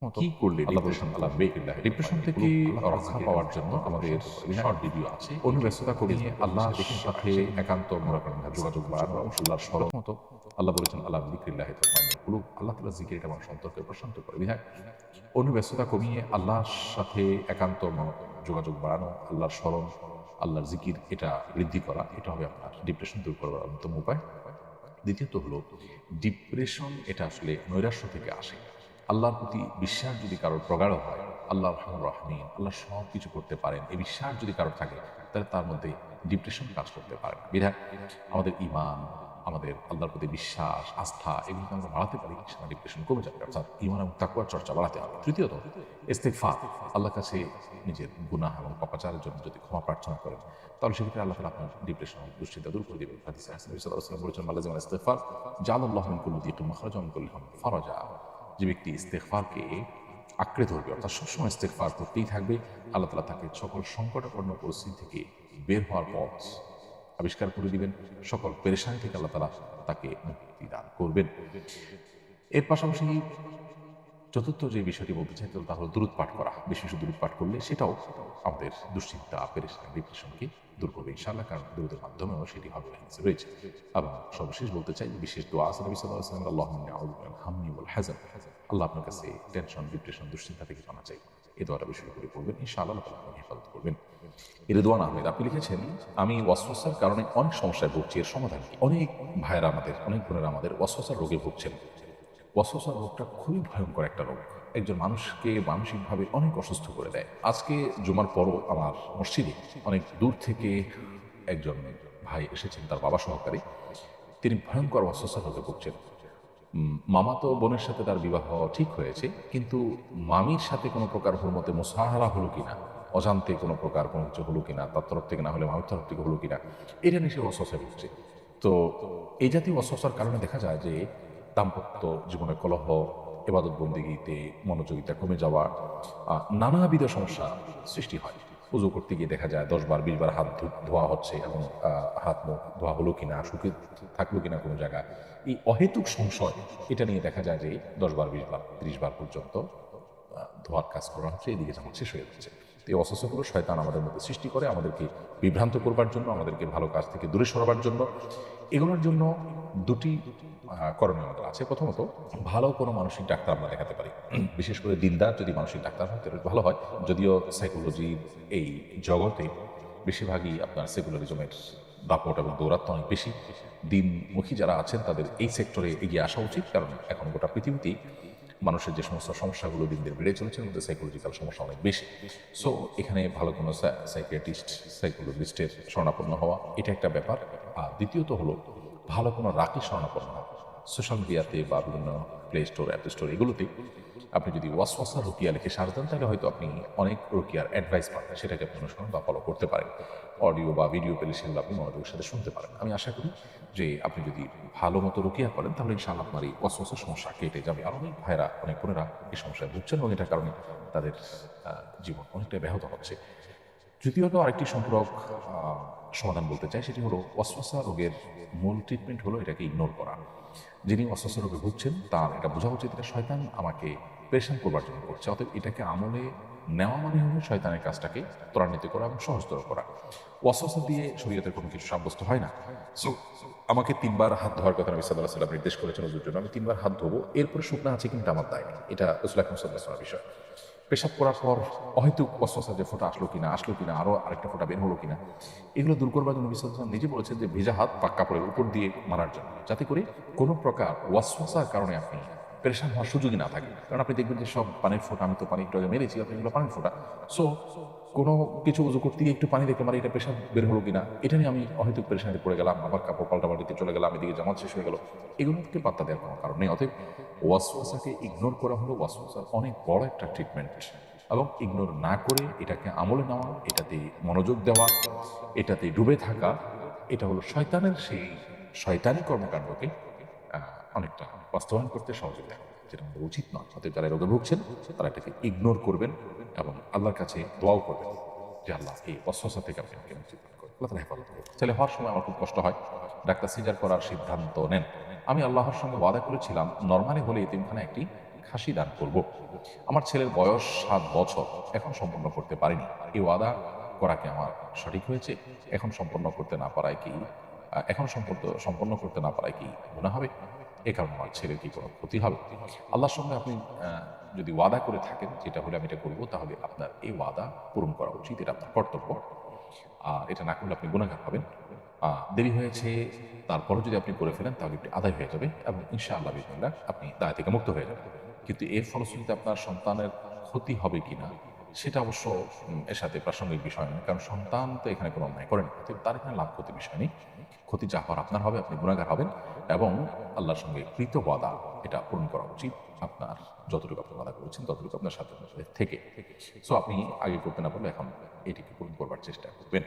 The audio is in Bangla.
কি করলে আল্লাহ বলেছেন আল্লাহ বেকিল্লাহ ডিপ্রেশন থেকে রক্ষা পাওয়ার জন্য আমাদের শর্ট ভিডিও আছে। ব্যস্ততা কমিয়ে আল্লাহর সাথে একান্ত মনে করেন যোগাযোগ বাড়ানো এবং আল্লাহর স্মরণ মতো আল্লাহ বলেছেন আল্লাহ বিক্রিল্লাহ কুলুব আল্লাহ তাআলা জিকির এটা আমার সন্তরকে প্রশান্ত করে বিধায় ব্যস্ততা কমিয়ে আল্লাহর সাথে একান্ত যোগাযোগ বাড়ানো, আল্লাহর স্মরণ, আল্লাহর জিকির এটা বৃদ্ধি করা, এটা হবে আপনার ডিপ্রেশন দূর করার অন্যতম উপায়। দ্বিতীয়ত হলো ডিপ্রেশন এটা আসলে নৈরাশ্য থেকে আসে। আল্লাহর প্রতি বিশ্বাস যদি কারোর প্রগাঢ় হয়, আল্লাহ রহমান রহমিন আল্লাহ সব কিছু করতে পারেন, এই বিশ্বাস যদি কারোর থাকে তাহলে তার মধ্যে ডিপ্রেশন কাজ করতে পারে না। বিধায় আমাদের ইমান, আমাদের আল্লাহর প্রতি বিশ্বাস, আস্থা এগুলোকে আমরা বাড়াতে পারি, সেটা ডিপ্রেশন কমে যাবে। অর্থাৎ ইমান এবং তাকওয়ার চর্চা বাড়াতে হবে। তৃতীয়ত ইস্তিগফার, আল্লাহর কাছে নিজের গুনাহ এবং পাপাচারের জন্য যদি ক্ষমা প্রার্থনা করেন তাহলে সেক্ষেত্রে আল্লাহ তাআলা আপনার ডিপ্রেশন দুশ্চিন্তা দূর করে দেবেন। হাদিসে নবী সাল্লাল্লাহু আলাইহি ওয়াসাল্লাম বলেছেন মালাজিম ইস্তিগফার জাআলাল্লাহু মিন কুল্লি দিকিন মাখরাজা ওয়া মিন কুল্লি হাম ফারাজা। যে ব্যক্তি ইস্তিগফারকে আঁকড়ে ধরবে অর্থাৎ সবসময় ইস্তিগফার করতেই থাকবে, আল্লাহ তাআলা তাকে সকল সংকটাপন্ন পরিস্থিতি থেকে বের হওয়ার পথ আবিষ্কার করে দিবেন, সকল পেরেশানি থেকে আল্লাহ তাআলা তাকে মুক্তি দান করবেন। এর পাশাপাশি চতুর্থ যে বিষয়টি বলতে চাই তা হলো দুরূদ পাঠ করা। বেশি বেশি দুরূদ পাঠ করলে সেটাও আমাদের দুশ্চিন্তা, পেরেশানি, ডিপ্রেশনকে দূর করবে ইনশাআল্লাহ, কারণ দুরূদের মাধ্যমেও সেটি হবে রয়েছে। এবং সর্বশেষ বলতে চাই বিশেষ দোয়া আছে নবী সাল্লাল্লাহু আলাইহি ওয়াসাল্লাম, আল্লাহুম্মা ইন্নী আউযু বিকা মিনাল হাম্মি ওয়াল হাযান। আল্লাহ আপনার কাছে টেনশন, ডিপ্রেশন, দুশ্চিন্তা থেকে পানা চাই। এই দোয়াটা বেশি করে পড়বেন, ইনশাআল্লাহ আল্লাহ তাআলা আপনাকে হেফাজত করবেন। রিদওয়ান আহমেদ আপনি লিখেছেন, আমি ওয়াসওয়াসার কারণে অনেক সমস্যায় ভুগছি, এর সমাধান কি? অনেক ভাইয়েরা আমাদের, অনেক বোনেরা আমাদের ওয়াসওয়াসার রোগে ভুগছেন। ওয়াসওয়াসার রোগটা খুবই ভয়ঙ্কর একটা রোগ, একজন মানুষকে মানসিকভাবে অনেক অসুস্থ করে দেয়। আজকে জুমার পরও আমার মসজিদে অনেক দূর থেকে একজন ভাই এসেছেন, তার বাবা সহকারী। তিনি ভয়ঙ্কর ওয়াসওয়াসার রোগে ভুগছেন। মামাতো বোনের সাথে তার বিবাহ ঠিক হয়েছে, কিন্তু মামির সাথে কোনো প্রকার হুরমতে মুসাহারা হলো কিনা, অজান্তে কোনো প্রকার কোনো কিছু হলো কিনা, তার তরফ থেকে না হলে মামির তরফ থেকে হলো কিনা, এটা নিয়ে সে ওয়াসওয়াসায় ভুগছে। তো এই জাতীয় ওয়াসওয়াসার কারণে দেখা যায় যে দাম্পত্য জীবনে কলহ, ইবাদত বন্দেগীতে মনোযোগিতা কমে যাওয়া, নানাবিধ সমস্যা সৃষ্টি হয়। উজু করতে গিয়ে দেখা যায় 10 বার 20 বার হাত ধোয়া হচ্ছে এবং হাত মুখ ধোয়া হলো কিনা, শুকিয়ে থাকলো কিনা কোনো জায়গা, এই অহেতুক সংশয় এটা নিয়ে দেখা যায় যে 10 বার 20 বার 30 বার পর্যন্ত ধোয়ার কাজ করা হচ্ছে, এদিকে যেমন শেষ হয়ে যাচ্ছে। এই অস্বস্তিগুলো শয়তান আমাদের মধ্যে সৃষ্টি করে আমাদেরকে বিভ্রান্ত করবার জন্য, আমাদেরকে ভালো কাজ থেকে দূরে সরাবার জন্য। এগুলোর জন্য দুটি করণীয় আমাদের আছে। প্রথমত, ভালো কোনো মানসিক ডাক্তার আমরা দেখাতে পারি, বিশেষ করে দিনদার যদি মানসিক ডাক্তার হয় তাহলে ভালো হয়। যদিও সাইকোলজির এই জগতে বেশিরভাগই আপনার সেকুলারিজমের দাপট এবং দৌরাত্ম অনেক বেশি। দিনমুখী যারা আছেন তাদের এই সেক্টরে এগিয়ে আসা উচিত, কারণ এখন গোটা পৃথিবীতেই মানুষের যে সমস্ত সমস্যাগুলো দিন দিন বেড়ে চলেছে, মধ্যে সাইকোলজিক্যাল সমস্যা অনেক বেশি। সো এখানে ভালো কোনো সাইকিয়াট্রিস্ট, সাইকোলজিস্টের শরণাপন্ন হওয়া এটা একটা ব্যাপার। আর দ্বিতীয়ত হলো ভালো কোনো রাকি শরণাপন্ন হওয়া। সোশ্যাল মিডিয়াতে বা বিভিন্ন প্লে স্টোর, অ্যাপ স্টোর এগুলোতে আপনি যদি ওয়াসওয়াসা রুকিয়া লিখে সার্চ দেন তাহলে হয়তো আপনি অনেক রুকিয়ার অ্যাডভাইস পাবেন, সেটাকে আপনি অনুসরণ বা ফলো করতে পারেন। অডিও বা ভিডিও পেলে সেগুলো আপনি মনোযোগের সাথে শুনতে পারেন। আমি আশা করি যে আপনি যদি ভালো মতো রুকিয়া করেন তাহলে ইনশাআল্লাহ আপনার এই ওয়াসওয়াসার সমস্যা কেটে যাবে। আর অনেক ভাইরা, অনেক বোনেরা এই সমস্যায় ভুগছেন এবং এটার কারণে তাদের জীবন অনেকটা ব্যাহত হচ্ছে। তৃতীয়ত আরেকটি সম্পূরক সমাধান বলতে চাই, সেটি হলো ওয়াসওয়াসা রোগের মূল ট্রিটমেন্ট হলো এটাকে ইগনোর করা। যিনি ওয়াসওয়াসা রোগে ভুগছেন তার এটা বোঝা উচিত এটা শয়তান আমাকে পেরেশান করবার জন্য করছে, অতএব এটাকে আমলে নেওয়া মানে হলো শয়তানের কাজটাকে ত্বরান্বিত করা এবং সহজতর করা। ওয়াসওয়াসা দিয়ে শরীয়তের কোনো কিছু সাব্যস্ত হয় না। সো আমাকে 3 বার হাত ধোয়ার কথা নবী সাল্লাল্লাহু আলাইহি ওয়াসাল্লাম নির্দেশ করেছেন ওযুর জন্য, আমি 3 বার হাত ধোবো, এরপরে শুকনা আছে কিন্তু আমার দায় নেই, এটা রাসূল আকরাম সাল্লাল্লাহু আলাইহি ওয়াসাল্লামের বিষয়। পেশাব করার পর অহেতুক ওয়াসওয়াসা যে ফোঁটা আসলো কিনা, আরও আরেকটা ফোঁটা বের হলো কিনা, এগুলো দূর করবার জন্য নবী সাল্লাল্লাহু আলাইহি ওয়াসাল্লাম নিজে বলেছেন যে ভেজা হাত পাক কাপড়ের উপর দিয়ে মারার জন্য, যাতে করে কোনো প্রকার ওয়াসওয়াসার কারণে আপনি পেরেশান হওয়ার সুযোগই না থাকে। কারণ আপনি দেখবেন যে সব পানির ফোঁটা, আমি তো পানি একটু আগে মেরেছি, আপনি এগুলো পানির ফোঁটা। সো কোনো কিছু উজু করতে গিয়ে একটু পানি দেখলাম আর এটা পেশাব বের হলো কিনা, এটা নিয়ে আমি অহেতুক পেরেশানিতে পড়ে গেলাম, আবার কাপড় পাল্টাপাল্টিতে চলে গেলাম, এদিকে জামাত শেষ হয়ে গেল, এগুলোকে পাত্তা দেওয়ার কোনো কারণ নেই। অতএব ওয়াসওয়াসাকে ইগনোর করা হলো ওয়াসওয়াসার অনেক বড় একটা ট্রিটমেন্ট, এবং ইগনোর না করে এটাকে আমলে নেওয়া, এটাতে মনোযোগ দেওয়া, এটাতে ডুবে থাকা, এটা হলো শয়তানের সেই শয়তানি কর্মকাণ্ডকে অনেকটা বাস্তবায়ন করতে সহযোগিতা করে, যেটা আমাদের উচিত নয়। অতএব যারা রোগে ভুগছেন তারা এটাকে ইগনোর করবেন এবং আল্লাহর কাছে দোয়াও করবেন যে আল্লাহ এই ওয়াসওয়াসা থেকে আপনি আমাকে মুক্তি দান করুন, আল্লাহ তাআলা হেফাজত করুন। ছেলে হওয়ার সময় আমার খুব কষ্ট হয়, ডাক্তার সিজার করার সিদ্ধান্ত নেন। আমি আল্লাহর সঙ্গে ওয়াদা করেছিলাম নরমালি হলে এতিমখানায় একটি খাসি দান করব। আমার ছেলের বয়স 7 বছর, এখন সম্পন্ন করতে পারিনি। এই ওয়াদা করা কি আমার সঠিক হয়েছে? এখন সম্পন্ন করতে না পারায় কি এখন সম্পন্ন করতে না পারায় কি গুনাহ হবে? এ কারণে আমার ছেলের কি কোনো ক্ষতি হবে? আল্লাহর সঙ্গে আপনি যদি ওয়াদা করে থাকেন যেটা হলে আমি এটা করবো, তাহলে আপনার এই ওয়াদা পূরণ করা উচিত, এটা আপনার কর্তব্য। এটা না করলে আপনি গুনাহগার হবেন। দেরি হয়েছে, তারপরও যদি আপনি করে ফেলেন তাহলে এটি আদায় হয়ে যাবে এবং ইনশাআল্লাহ বিসমিল্লাহ আপনি দায় থেকে মুক্ত হয়ে যাবেন। কিন্তু এর ফলশ্রুতিতে আপনার সন্তানের ক্ষতি হবে কিনা সেটা অবশ্য এর সাথে প্রাসঙ্গিক বিষয় নয়, কারণ সন্তান তো এখানে কোনো অন্যায় করেনি, অতএব তার এখানে লাভ ক্ষতির বিষয় নেই। ক্ষতি যা হওয়ার আপনার হবে, আপনি গুনাহগার হবেন এবং আল্লাহর সঙ্গে কৃত ওয়াদা এটা পূরণ করা উচিত আপনার। যতটুকু আপনি ওয়াদা করেছেন ততটুকু আপনার সাথে থেকে। সো আপনি আগে করতে না পারলে এখন এটিকে পূরণ করবার চেষ্টা করবেন।